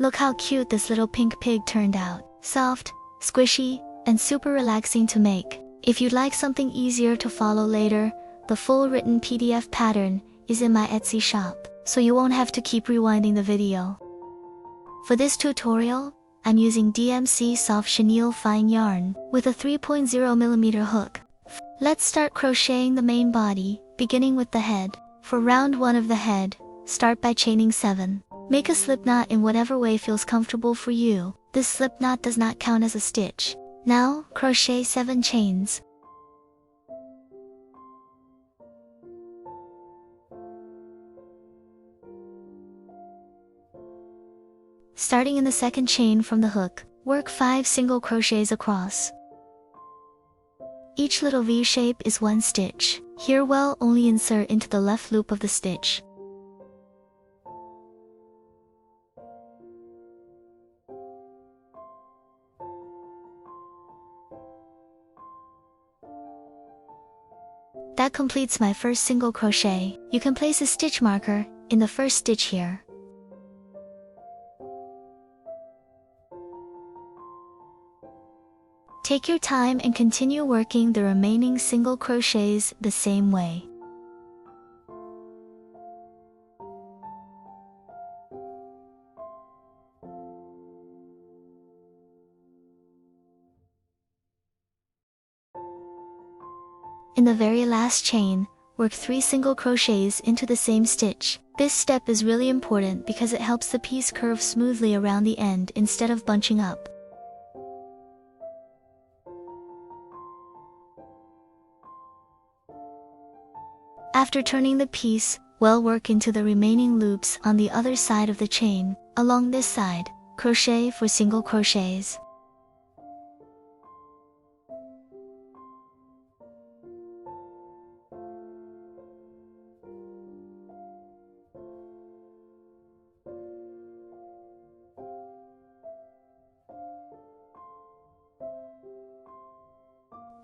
Look how cute this little pink pig turned out. Soft, squishy, and super relaxing to make. If you'd like something easier to follow later, the full written PDF pattern is in my Etsy shop, so you won't have to keep rewinding the video. For this tutorial, I'm using DMC Soft Chenille Fine Yarn with a 3.0mm hook. Let's start crocheting the main body, beginning with the head. For round 1 of the head, start by chaining 7. Make a slip knot in whatever way feels comfortable for you. This slip knot does not count as a stitch. Now, crochet 7 chains. Starting in the second chain from the hook, work 5 single crochets across. Each little V shape is 1 stitch. Here we'll only insert into the left loop of the stitch. That completes my first single crochet. You can place a stitch marker in the first stitch here. Take your time and continue working the remaining single crochets the same way. In the very last chain, work 3 single crochets into the same stitch. This step is really important because it helps the piece curve smoothly around the end instead of bunching up. After turning the piece, we'll work into the remaining loops on the other side of the chain. Along this side, crochet 4 single crochets.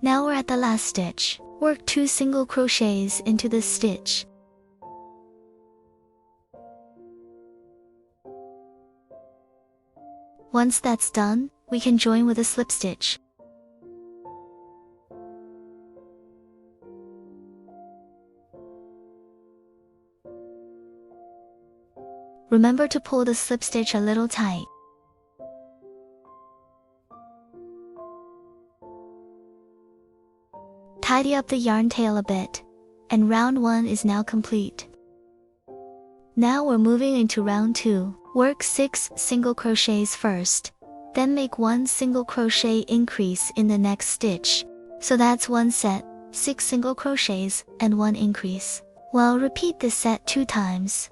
Now we're at the last stitch. Work 2 single crochets into this stitch. Once that's done, we can join with a slip stitch. Remember to pull the slip stitch a little tight. Tidy up the yarn tail a bit, and round 1 is now complete. Now we're moving into round 2. Work 6 single crochets first, then make 1 single crochet increase in the next stitch. So that's 1 set, 6 single crochets, and 1 increase. Well, repeat this set 2 times.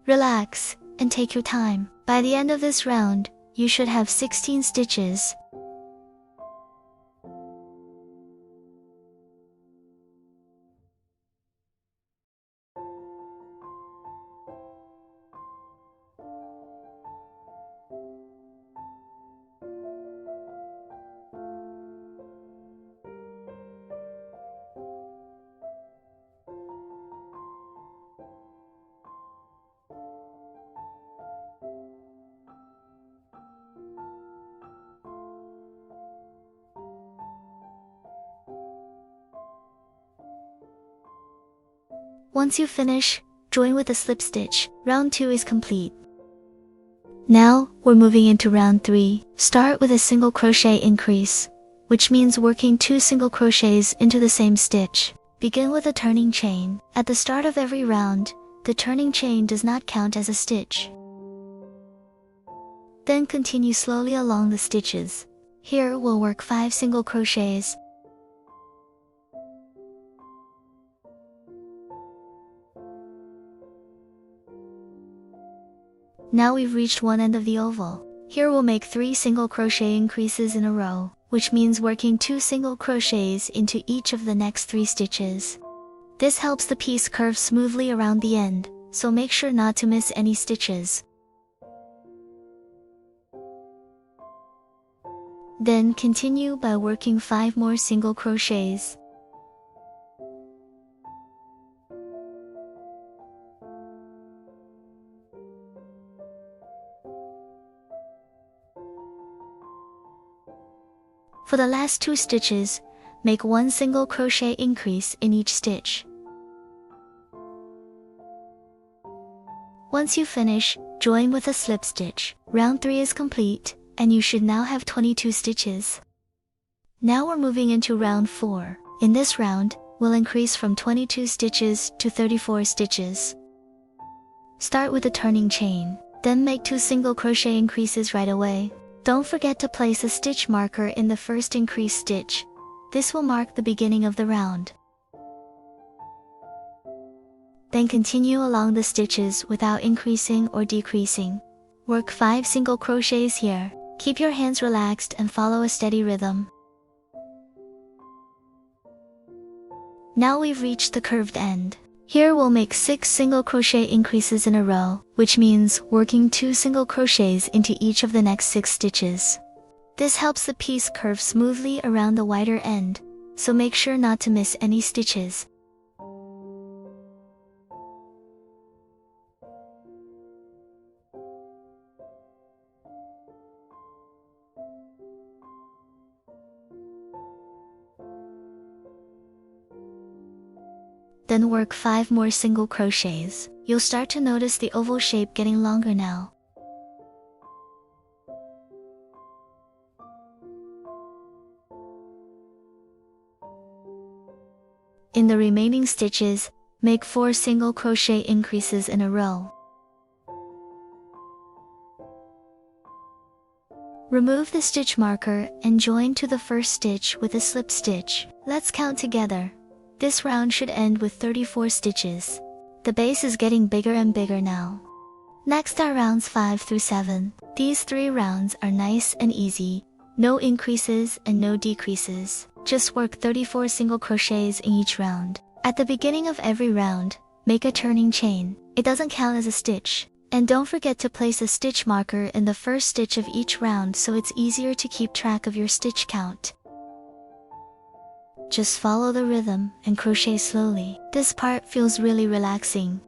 Relax, and take your time. By the end of this round, you should have 16 stitches. Once you finish, join with a slip stitch. Round 2 is complete. Now, we're moving into round 3. Start with a single crochet increase, which means working 2 single crochets into the same stitch. Begin with a turning chain. At the start of every round, the turning chain does not count as a stitch. Then continue slowly along the stitches. Here we'll work 5 single crochets. Now we've reached one end of the oval. Here we'll make 3 single crochet increases in a row, which means working 2 single crochets into each of the next 3 stitches. This helps the piece curve smoothly around the end, so make sure not to miss any stitches. Then continue by working 5 more single crochets. For the last 2 stitches, make 1 single crochet increase in each stitch. Once you finish, join with a slip stitch. Round 3 is complete, and you should now have 22 stitches. Now we're moving into round 4. In this round, we'll increase from 22 stitches to 34 stitches. Start with a turning chain, then make 2 single crochet increases right away. Don't forget to place a stitch marker in the first increase stitch. This will mark the beginning of the round. Then continue along the stitches without increasing or decreasing. Work 5 single crochets here. Keep your hands relaxed and follow a steady rhythm. Now we've reached the curved end. Here we'll make 6 single crochet increases in a row, which means working 2 single crochets into each of the next 6 stitches. This helps the piece curve smoothly around the wider end, so make sure not to miss any stitches. Then work 5 more single crochets. You'll start to notice the oval shape getting longer now. In the remaining stitches, make 4 single crochet increases in a row. Remove the stitch marker and join to the first stitch with a slip stitch. Let's count together. This round should end with 34 stitches. The base is getting bigger and bigger now. Next are rounds 5 through 7. These 3 rounds are nice and easy. No increases and no decreases. Just work 34 single crochets in each round. At the beginning of every round, make a turning chain. It doesn't count as a stitch. And don't forget to place a stitch marker in the first stitch of each round so it's easier to keep track of your stitch count. Just follow the rhythm and crochet slowly. This part feels really relaxing.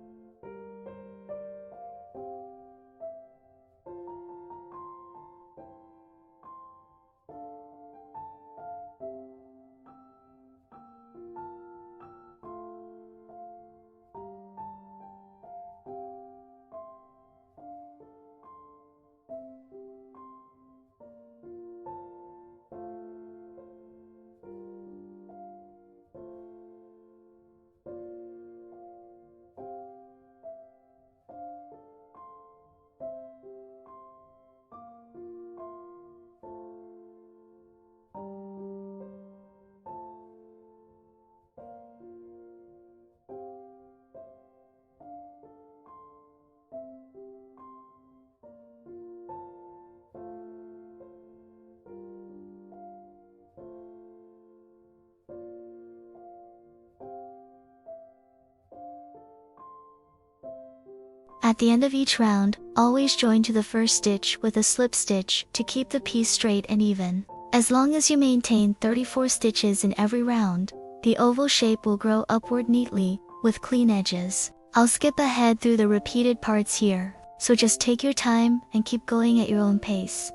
At the end of each round, always join to the first stitch with a slip stitch to keep the piece straight and even. As long as you maintain 34 stitches in every round, the oval shape will grow upward neatly, with clean edges. I'll skip ahead through the repeated parts here, so just take your time and keep going at your own pace.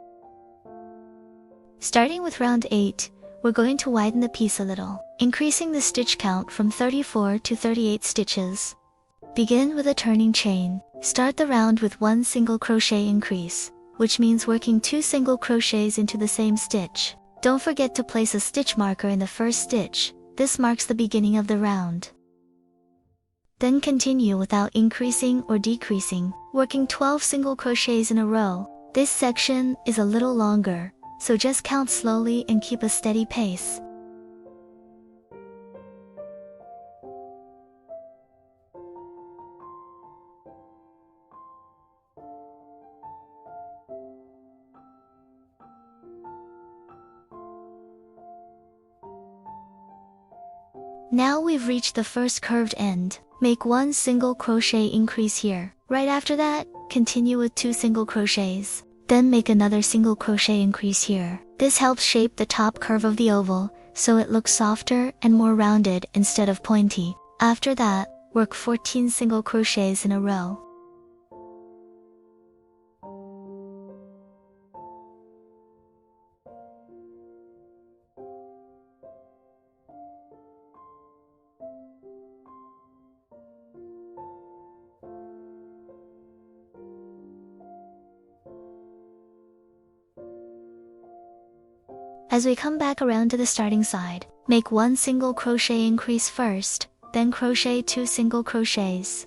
Starting with round 8, we're going to widen the piece a little, increasing the stitch count from 34 to 38 stitches. Begin with a turning chain. Start the round with 1 single crochet increase, which means working 2 single crochets into the same stitch. Don't forget to place a stitch marker in the first stitch. This marks the beginning of the round. Then continue without increasing or decreasing, working 12 single crochets in a row. This section is a little longer, so just count slowly and keep a steady pace. Now we've reached the first curved end. Make 1 single crochet increase here. Right after that, continue with 2 single crochets. Then make another single crochet increase here. This helps shape the top curve of the oval, so it looks softer and more rounded instead of pointy. After that, work 14 single crochets in a row. As we come back around to the starting side, make 1 single crochet increase first, then crochet 2 single crochets.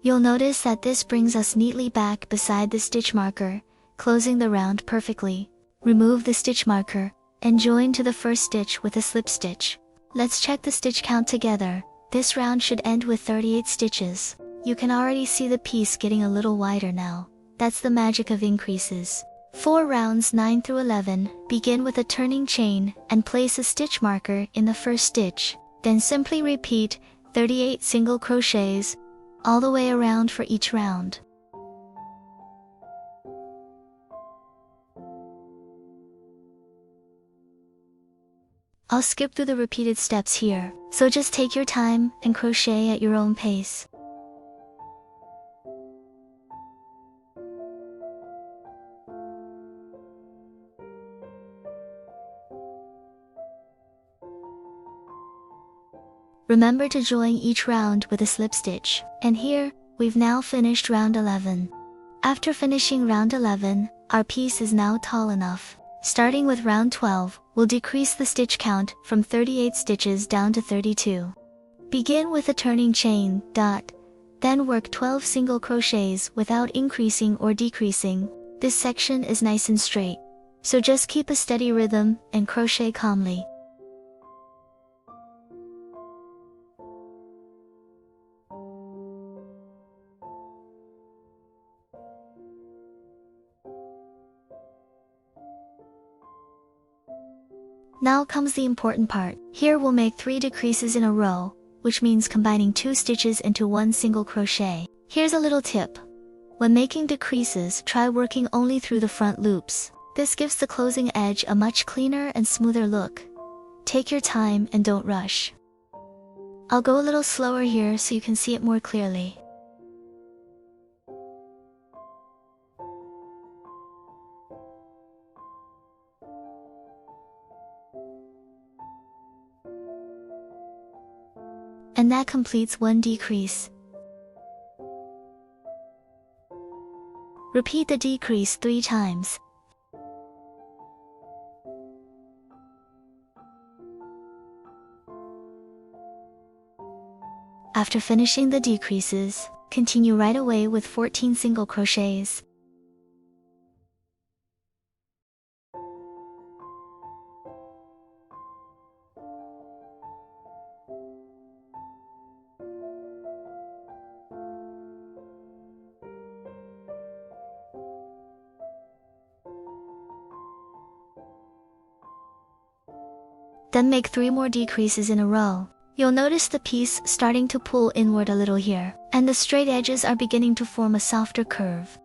You'll notice that this brings us neatly back beside the stitch marker, closing the round perfectly. Remove the stitch marker, and join to the first stitch with a slip stitch. Let's check the stitch count together. This round should end with 38 stitches. You can already see the piece getting a little wider now. That's the magic of increases. For rounds 9 through 11, begin with a turning chain and place a stitch marker in the first stitch. Then simply repeat 38 single crochets all the way around for each round. I'll skip through the repeated steps here, so just take your time and crochet at your own pace. Remember to join each round with a slip stitch. And here, we've now finished round 11. After finishing round 11, our piece is now tall enough. Starting with round 12, we'll decrease the stitch count from 38 stitches down to 32. Begin with a turning chain, then work 12 single crochets without increasing or decreasing. This section is nice and straight, so just keep a steady rhythm and crochet calmly. Now comes the important part. Here we'll make 3 decreases in a row, which means combining 2 stitches into 1 single crochet. Here's a little tip. When making decreases, try working only through the front loops. This gives the closing edge a much cleaner and smoother look. Take your time and don't rush. I'll go a little slower here so you can see it more clearly. And that completes 1 decrease. Repeat the decrease 3 times. After finishing the decreases, continue right away with 14 single crochets. Then make 3 more decreases in a row. You'll notice the piece starting to pull inward a little here, and the straight edges are beginning to form a softer curve.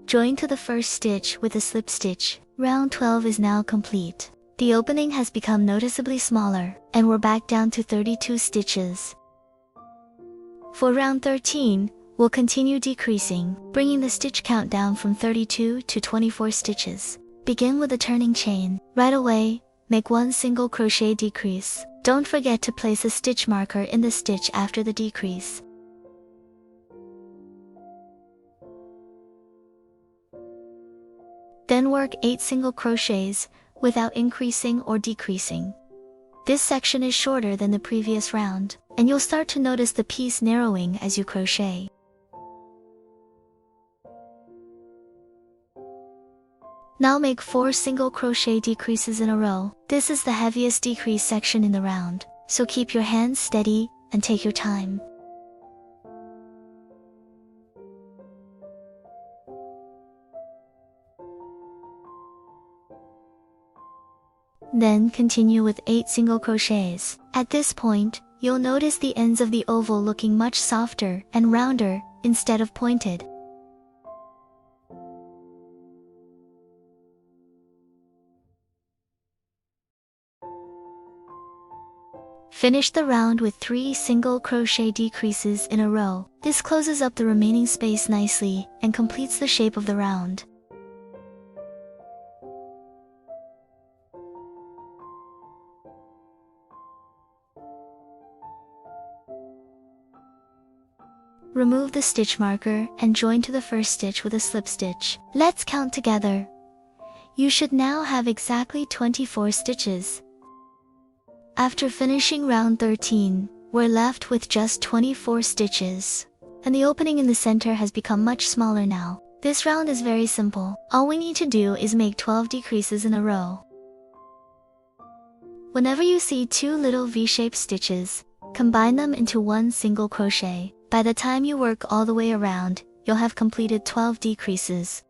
Join to the first stitch with a slip stitch. Round 12 is now complete. The opening has become noticeably smaller, and we're back down to 32 stitches. For round 13, we'll continue decreasing, bringing the stitch count down from 32 to 24 stitches. Begin with a turning chain. Right away, make 1 single crochet decrease. Don't forget to place a stitch marker in the stitch after the decrease. Then work 8 single crochets without increasing or decreasing. This section is shorter than the previous round, and you'll start to notice the piece narrowing as you crochet. Now make 4 single crochet decreases in a row. This is the heaviest decrease section in the round, so keep your hands steady and take your time. Then continue with 8 single crochets. At this point, you'll notice the ends of the oval looking much softer and rounder instead of pointed. Finish the round with 3 single crochet decreases in a row. This closes up the remaining space nicely and completes the shape of the round. Remove the stitch marker and join to the first stitch with a slip stitch. Let's count together. You should now have exactly 24 stitches. After finishing round 13, we're left with just 24 stitches. And the opening in the center has become much smaller now. This round is very simple. All we need to do is make 12 decreases in a row. Whenever you see two little V-shaped stitches, combine them into one single crochet. By the time you work all the way around, you'll have completed 12 decreases.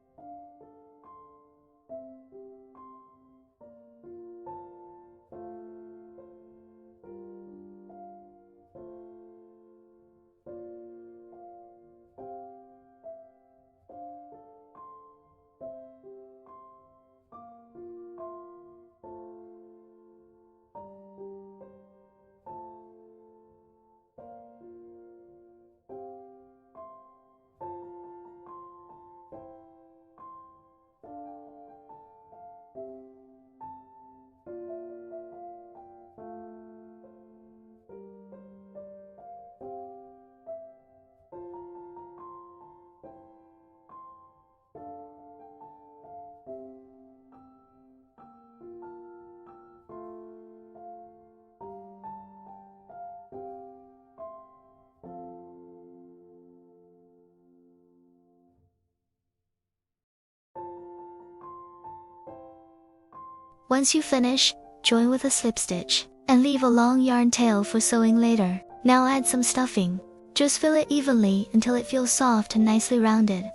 Once you finish, join with a slip stitch, and leave a long yarn tail for sewing later. Now add some stuffing. Just fill it evenly until it feels soft and nicely rounded.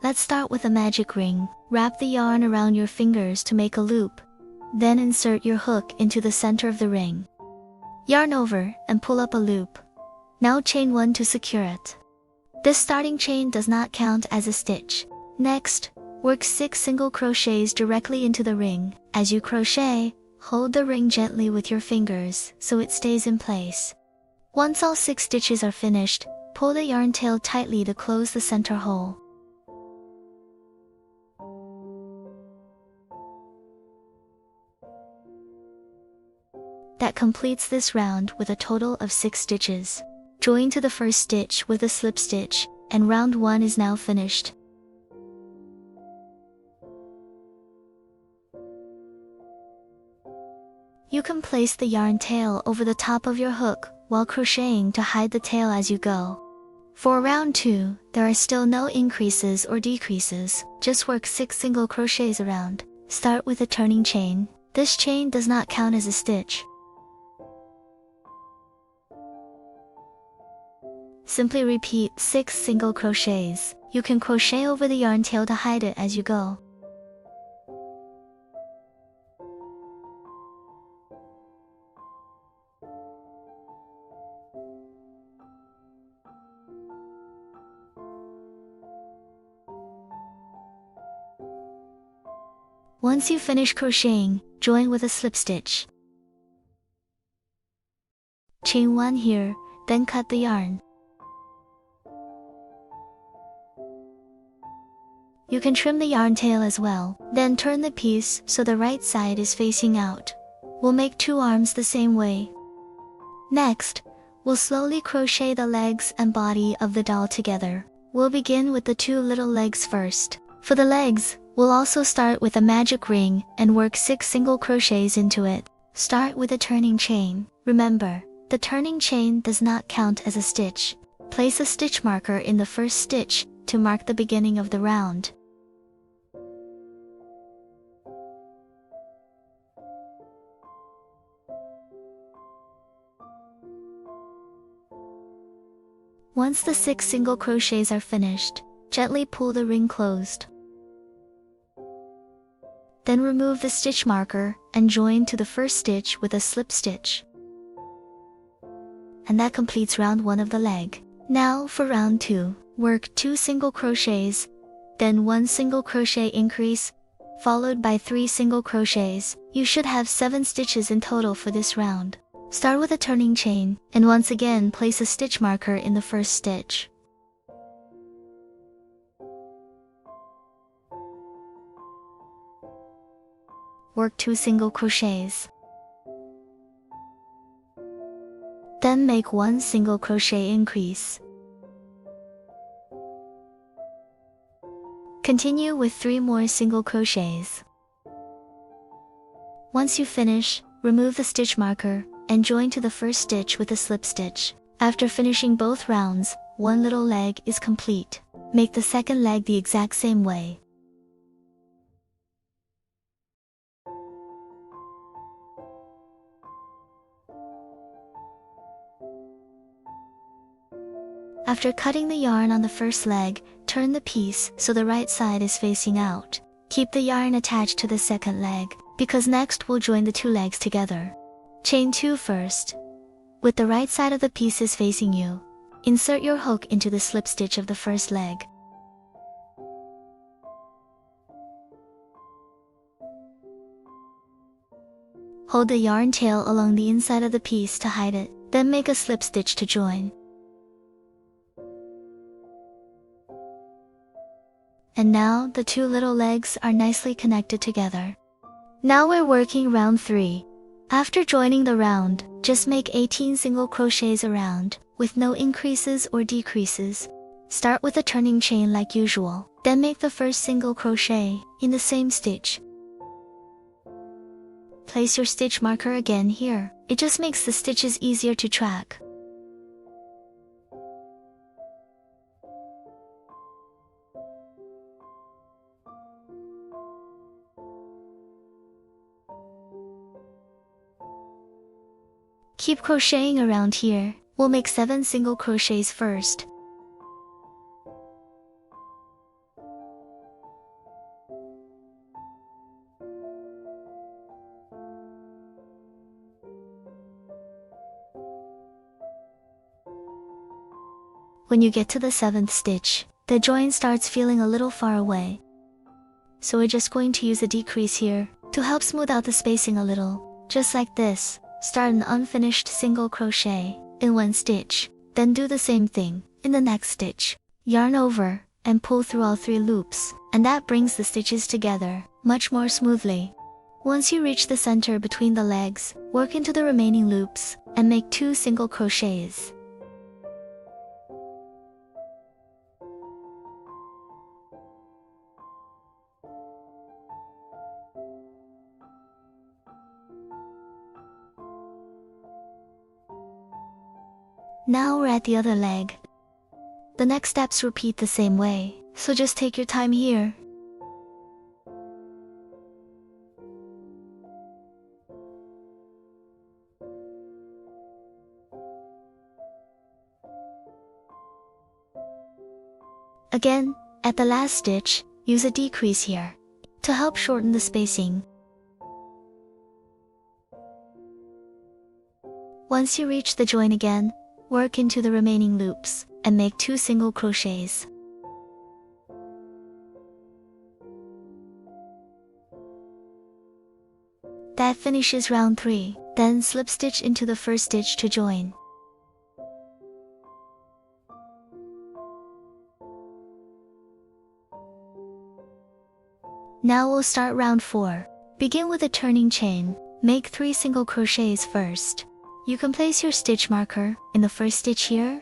Let's start with a magic ring. Wrap the yarn around your fingers to make a loop. Then insert your hook into the center of the ring. Yarn over and pull up a loop. Now chain 1 to secure it. This starting chain does not count as a stitch. Next, work 6 single crochets directly into the ring. As you crochet, hold the ring gently with your fingers so it stays in place. Once all 6 stitches are finished, pull the yarn tail tightly to close the center hole. That completes this round with a total of 6 stitches. Join to the first stitch with a slip stitch, and round 1 is now finished. You can place the yarn tail over the top of your hook while crocheting to hide the tail as you go. For round 2, there are still no increases or decreases, just work 6 single crochets around. Start with a turning chain. This chain does not count as a stitch. Simply repeat 6 single crochets. You can crochet over the yarn tail to hide it as you go. Once you finish crocheting, join with a slip stitch. Chain 1 here, then cut the yarn. You can trim the yarn tail as well, then turn the piece so the right side is facing out. We'll make 2 arms the same way. Next, we'll slowly crochet the legs and body of the doll together. We'll begin with the 2 little legs first. For the legs, we'll also start with a magic ring and work 6 single crochets into it. Start with a turning chain. Remember, the turning chain does not count as a stitch. Place a stitch marker in the first stitch to mark the beginning of the round. Once the 6 single crochets are finished, gently pull the ring closed. Then remove the stitch marker and join to the first stitch with a slip stitch. And that completes round 1 of the leg. Now for round 2, work 2 single crochets, then 1 single crochet increase, followed by 3 single crochets. You should have 7 stitches in total for this round. Start with a turning chain, and once again place a stitch marker in the first stitch. Work 2 single crochets. Then Then make 1 single crochet increase. Continue with 3 more single crochets. Once you finish, remove the stitch marker and join to the first stitch with a slip stitch. After finishing both rounds, one little leg is complete. Make the second leg the exact same way. After cutting the yarn on the first leg, turn the piece so the right side is facing out. Keep the yarn attached to the second leg, because next we'll join the 2 legs together. Chain 2 first. With the right side of the pieces facing you, insert your hook into the slip stitch of the first leg. Hold the yarn tail along the inside of the piece to hide it, then make a slip stitch to join. And now the 2 little legs are nicely connected together. Now we're working round 3. After joining the round, just make 18 single crochets around, with no increases or decreases. Start with a turning chain like usual, then make the first single crochet in the same stitch. Place your stitch marker again here. It just makes the stitches easier to track. Keep crocheting around here. We'll make 7 single crochets first. When you get to the 7th stitch, the join starts feeling a little far away. So we're just going to use a decrease here to help smooth out the spacing a little, just like this. Start an unfinished single crochet in 1 stitch, then do the same thing in the next stitch. Yarn over and pull through all 3 loops, and that brings the stitches together much more smoothly. Once you reach the center between the legs, work into the remaining loops and make 2 single crochets. Now we're at the other leg. The next steps repeat the same way, so just take your time here. Again, at the last stitch, use a decrease here to help shorten the spacing. Once you reach the join again, work into the remaining loops and make 2 single crochets. That finishes round 3. Then slip stitch into the first stitch to join. Now we'll start round 4. Begin with a turning chain. Make 3 single crochets first. You can place your stitch marker in the first stitch here.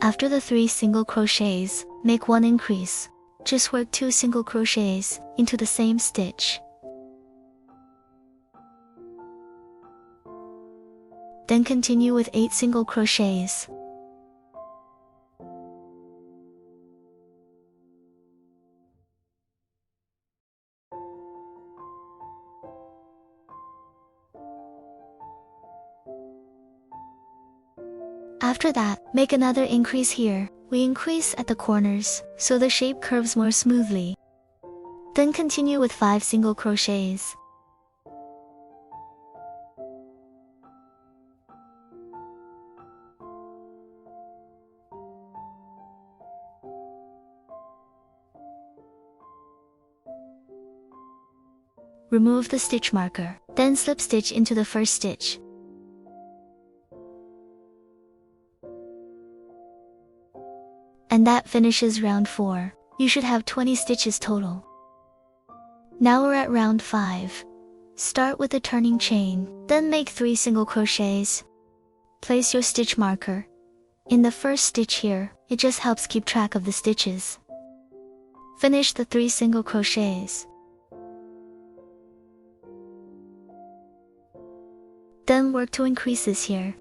After the 3 single crochets, make 1 increase. Just work 2 single crochets into the same stitch. Then continue with 8 single crochets. After that, make another increase here. We increase at the corners, so the shape curves more smoothly. Then continue with 5 single crochets. Remove the stitch marker, then slip stitch into the first stitch. And that finishes round 4. You should have 20 stitches total. Now we're at round 5. Start with a turning chain, then make 3 single crochets. Place your stitch marker in the first stitch here. It just helps keep track of the stitches. Finish the 3 single crochets. Then work 2 increases here.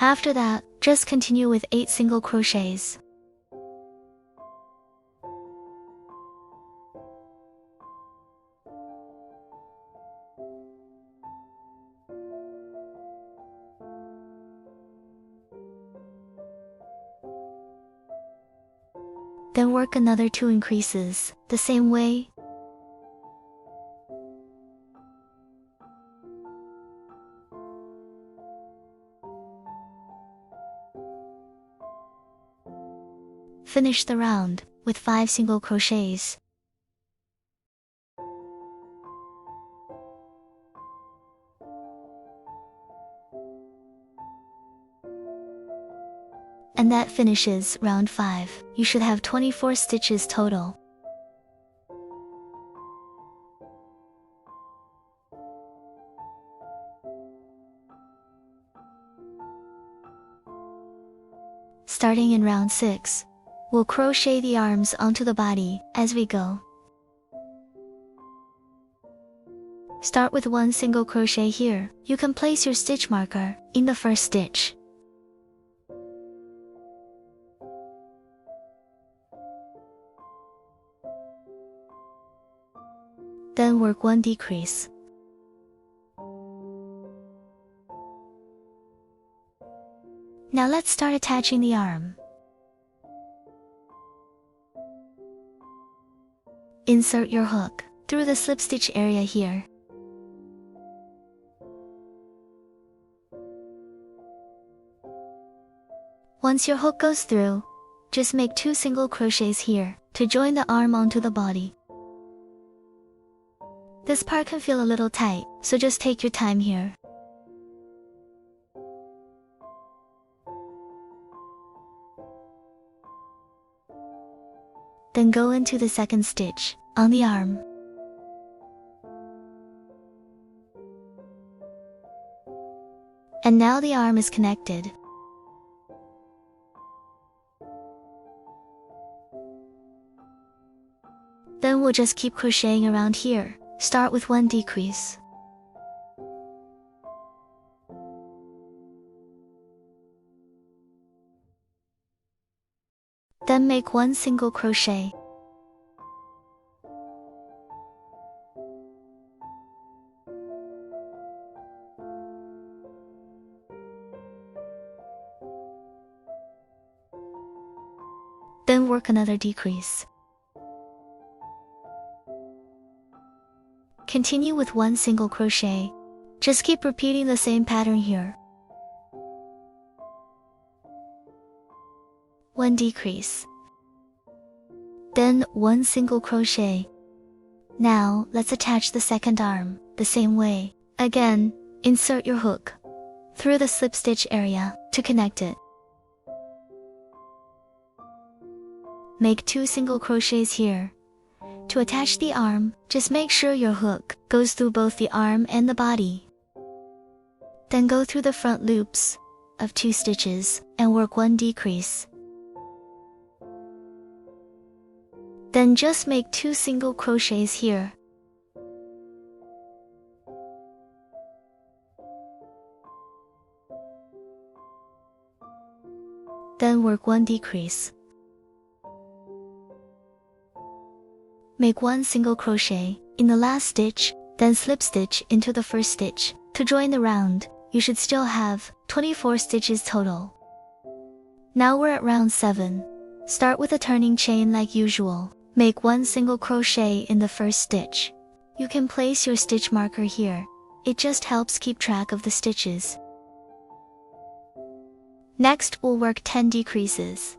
After that, just continue with 8 single crochets. Then work another 2 increases, the same way. Finish the round with 5 single crochets. And that finishes round 5. You should have 24 stitches total. Starting in round 6, we'll crochet the arms onto the body as we go. Start with 1 single crochet here. You can place your stitch marker in the first stitch. Then work 1 decrease. Now let's start attaching the arm. Insert your hook through the slip stitch area here. Once your hook goes through, just make 2 single crochets here to join the arm onto the body. This part can feel a little tight, so just take your time here. Then go into the second stitch on the arm. And now the arm is connected. Then we'll just keep crocheting around here. Start with 1 decrease. Then make 1 single crochet. Then work another decrease. Continue with 1 single crochet. Just keep repeating the same pattern here. 1 decrease. Then 1 single crochet. Now let's attach the second arm the same way. Again, insert your hook through the slip stitch area to connect it. Make 2 single crochets here. To attach the arm, just make sure your hook goes through both the arm and the body. Then go through the front loops of 2 stitches and work 1 decrease. Then just make 2 single crochets here. Then work 1 decrease. Make 1 single crochet in the last stitch, then slip stitch into the first stitch. To join the round, you should still have 24 stitches total. Now we're at round 7. Start with a turning chain like usual. Make 1 single crochet in the first stitch. You can place your stitch marker here. It just helps keep track of the stitches. Next, we'll work 10 decreases.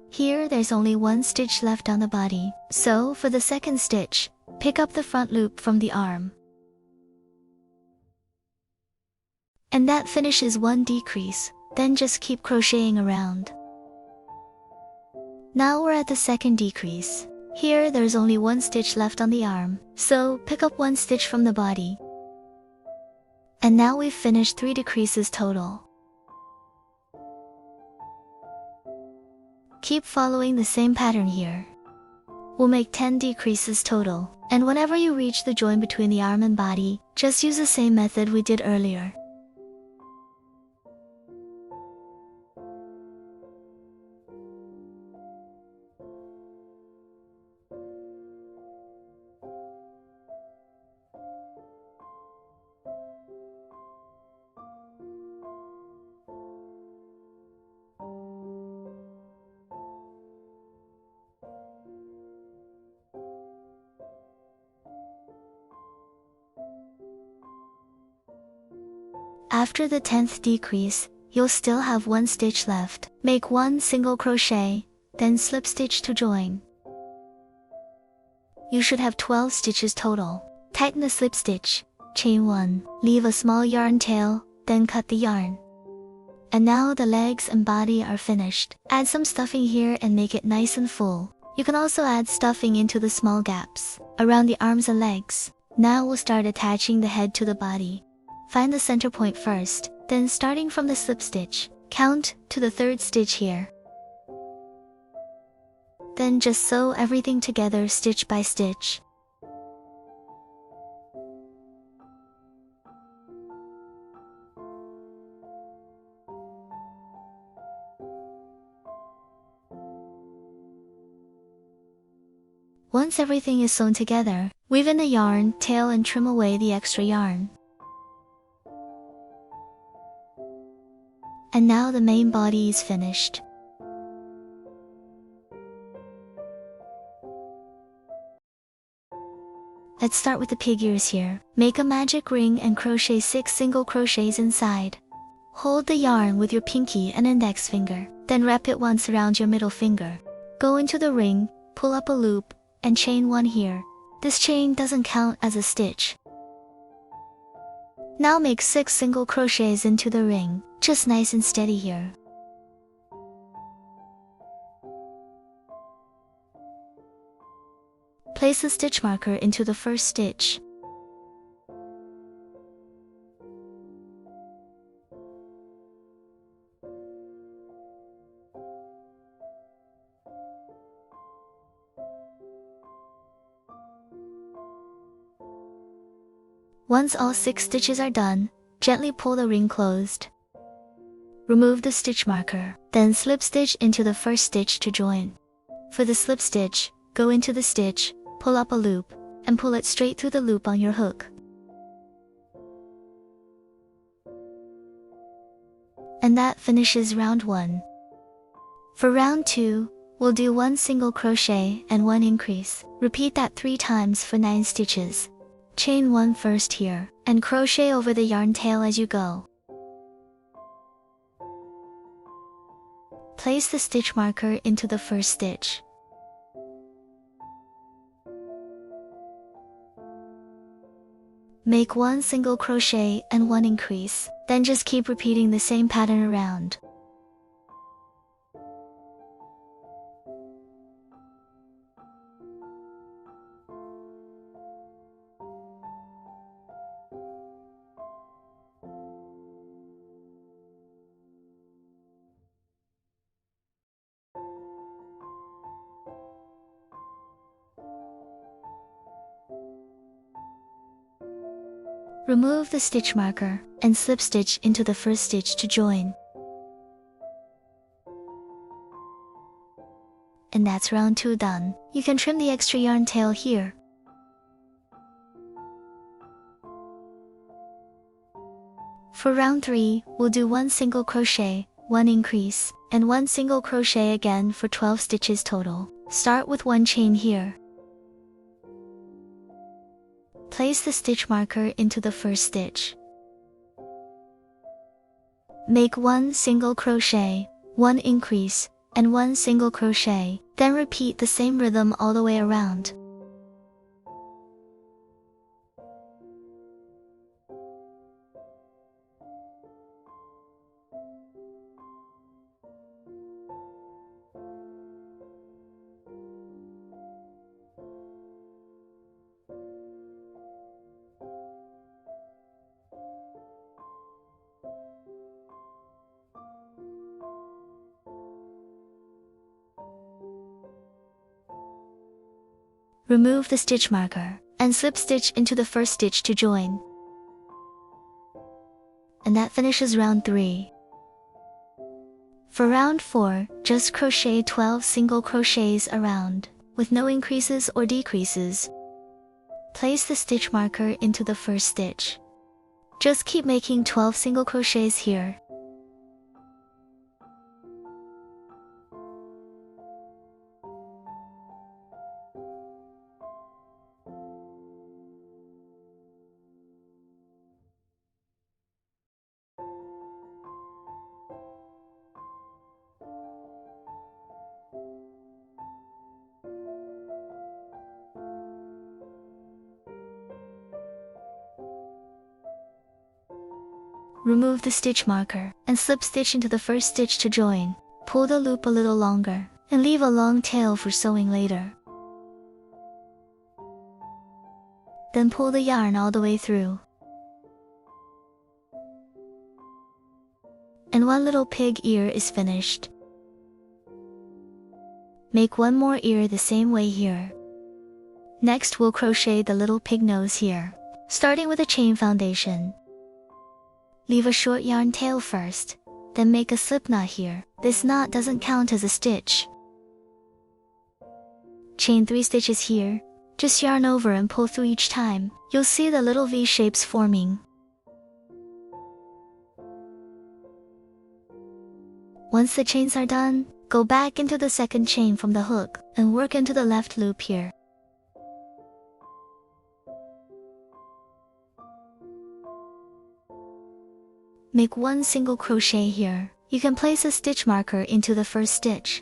Here there's only 1 stitch left on the body, so for the second stitch, pick up the front loop from the arm. And that finishes one decrease, then just keep crocheting around. Now we're at the second decrease. Here there's only one stitch left on the arm, so pick up one stitch from the body. And now we've finished 3 decreases total. Keep following the same pattern here. We'll make 10 decreases total, and whenever you reach the join between the arm and body, just use the same method we did earlier. After the 10th decrease, you'll still have 1 stitch left. Make 1 single crochet, then slip stitch to join. You should have 12 stitches total. Tighten the slip stitch, chain 1, leave a small yarn tail, then cut the yarn. And now the legs and body are finished. Add some stuffing here and make it nice and full. You can also add stuffing into the small gaps around the arms and legs. Now we'll start attaching the head to the body. Find the center point first, then starting from the slip stitch, count to the 3rd stitch here. Then just sew everything together stitch by stitch. Once everything is sewn together, weave in the yarn tail and trim away the extra yarn. And now the main body is finished. Let's start with the pig ears here. Make a magic ring and crochet 6 single crochets inside. Hold the yarn with your pinky and index finger, then wrap it once around your middle finger. Go into the ring, pull up a loop, and chain 1 here. This chain doesn't count as a stitch. Now make 6 single crochets into the ring, just nice and steady here. Place the stitch marker into the first stitch. Once all 6 stitches are done, gently pull the ring closed. Remove the stitch marker, then slip stitch into the first stitch to join. For the slip stitch, go into the stitch, pull up a loop, and pull it straight through the loop on your hook. And that finishes round 1. For round 2, we'll do 1 single crochet and 1 increase. Repeat that 3 times for 9 stitches. Chain 1 first here, and crochet over the yarn tail as you go. Place the stitch marker into the first stitch. Make 1 single crochet and 1 increase, then just keep repeating the same pattern around. Remove the stitch marker and slip stitch into the first stitch to join. And that's round 2 done. You can trim the extra yarn tail here. For round 3, we'll do 1 single crochet, 1 increase, and 1 single crochet again for 12 stitches total. Start with 1 chain here. Place the stitch marker into the first stitch. Make 1 single crochet, 1 increase, and 1 single crochet, then repeat the same rhythm all the way around. Remove the stitch marker and slip stitch into the first stitch to join. And that finishes round 3. For round 4, just crochet 12 single crochets around, with no increases or decreases. Place the stitch marker into the first stitch. Just keep making 12 single crochets here. Remove the stitch marker and slip stitch into the first stitch to join. Pull the loop a little longer and leave a long tail for sewing later. Then pull the yarn all the way through. And one little pig ear is finished. Make one more ear the same way here. Next we'll crochet the little pig nose here, starting with a chain foundation. Leave a short yarn tail first, then make a slip knot here. This knot doesn't count as a stitch. Chain 3 stitches here. Just yarn over and pull through each time. You'll see the little V shapes forming. Once the chains are done, go back into the second chain from the hook and work into the left loop here. Make one single crochet here. You can place a stitch marker into the first stitch.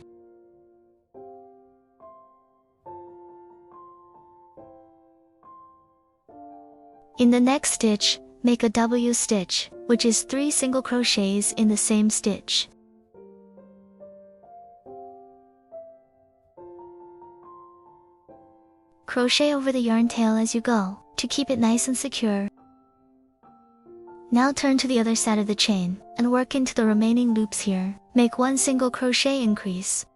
In the next stitch, make a W stitch, which is 3 single crochets in the same stitch. Crochet over the yarn tail as you go, to keep it nice and secure. Now turn to the other side of the chain, and work into the remaining loops here. Make one single crochet increase.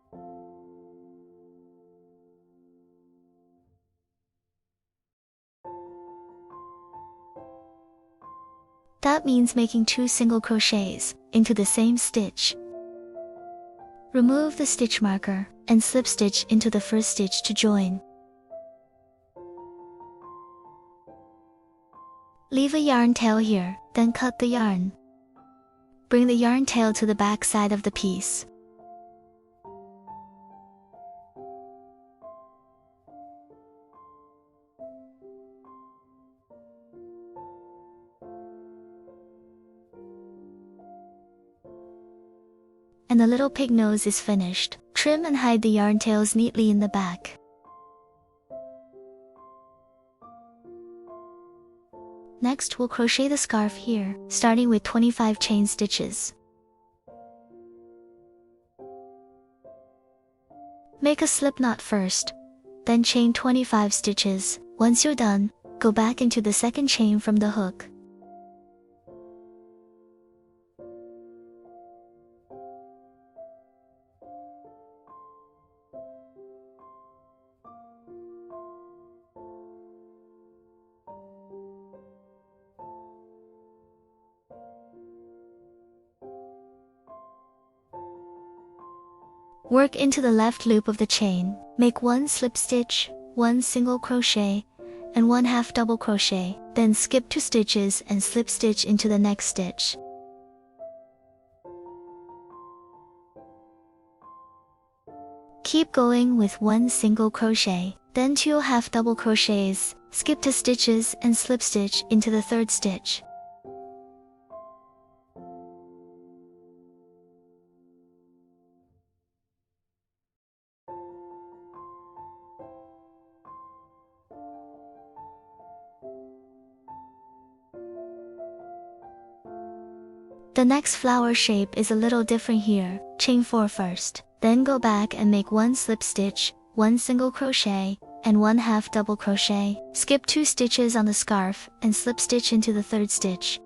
That means making 2 single crochets into the same stitch. Remove the stitch marker and slip stitch into the first stitch to join. Leave a yarn tail here, then cut the yarn. Bring the yarn tail to the back side of the piece. And the little pig nose is finished. Trim and hide the yarn tails neatly in the back. Next, we'll crochet the scarf here, starting with 25 chain stitches. Make a slip knot first, then chain 25 stitches. Once you're done, go back into the second chain from the hook. Work into the left loop of the chain. Make one slip stitch, one single crochet, and one half double crochet. Then skip 2 stitches and slip stitch into the next stitch. Keep going with one single crochet, then 2 half double crochets. Skip 2 stitches and slip stitch into the third stitch. The next flower shape is a little different here. Chain 4 first, then go back and make one slip stitch, one single crochet, and one half double crochet. Skip 2 stitches on the scarf and slip stitch into the third stitch.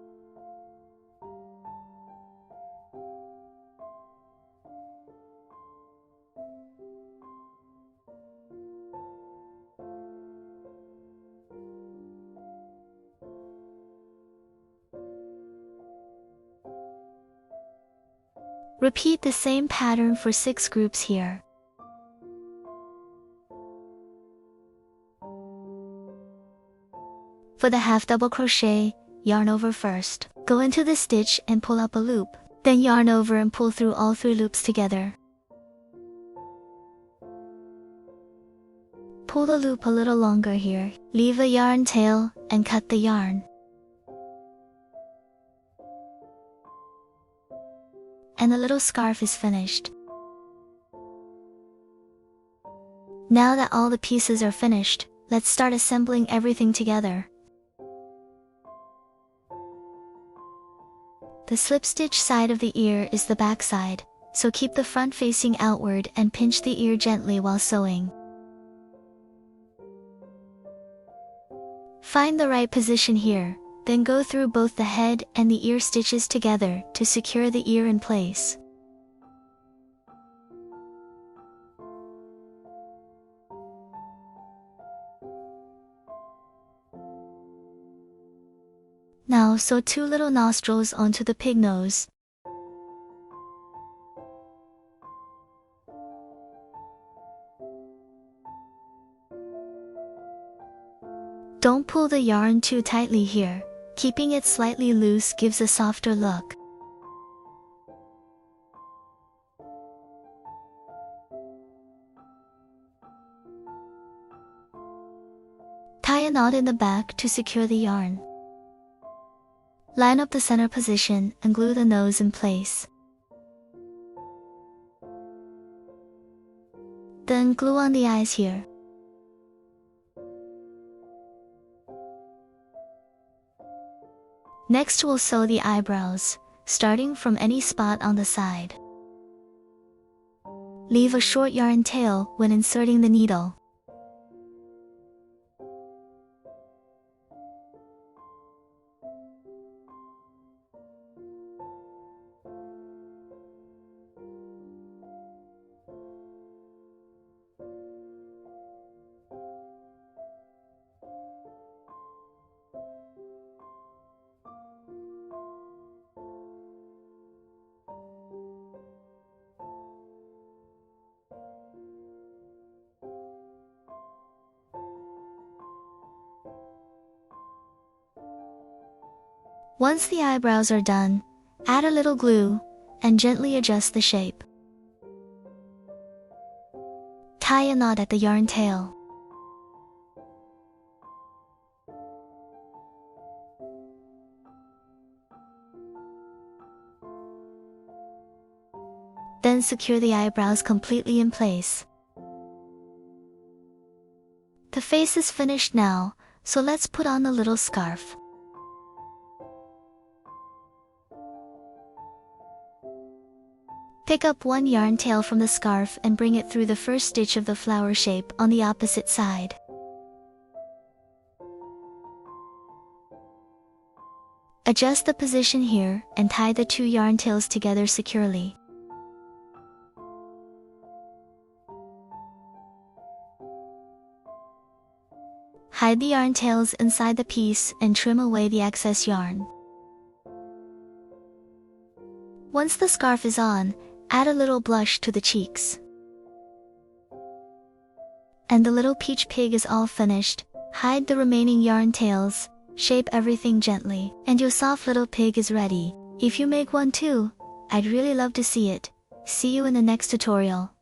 Repeat the same pattern for 6 groups here. For the half double crochet, yarn over first. Go into the stitch and pull up a loop. Then yarn over and pull through all 3 loops together. Pull the loop a little longer here. Leave a yarn tail and cut the yarn. And the little scarf is finished. Now that all the pieces are finished, let's start assembling everything together. The slip stitch side of the ear is the back side, so keep the front facing outward and pinch the ear gently while sewing. Find the right position here, then go through both the head and the ear stitches together to secure the ear in place. Now sew 2 little nostrils onto the pig nose. Don't pull the yarn too tightly here, keeping it slightly loose gives a softer look. Tie a knot in the back to secure the yarn. Line up the center position and glue the nose in place. Then glue on the eyes here. Next we'll sew the eyebrows, starting from any spot on the side. Leave a short yarn tail when inserting the needle. Once the eyebrows are done, add a little glue and gently adjust the shape. Tie a knot at the yarn tail. Then secure the eyebrows completely in place. The face is finished now, so let's put on the little scarf. Pick up 1 yarn tail from the scarf and bring it through the first stitch of the flower shape on the opposite side. Adjust the position here and tie the 2 yarn tails together securely. Hide the yarn tails inside the piece and trim away the excess yarn. Once the scarf is on, add a little blush to the cheeks. And the little peach pig is all finished. Hide the remaining yarn tails, shape everything gently, and your soft little pig is ready. If you make one too, I'd really love to see it. See you in the next tutorial.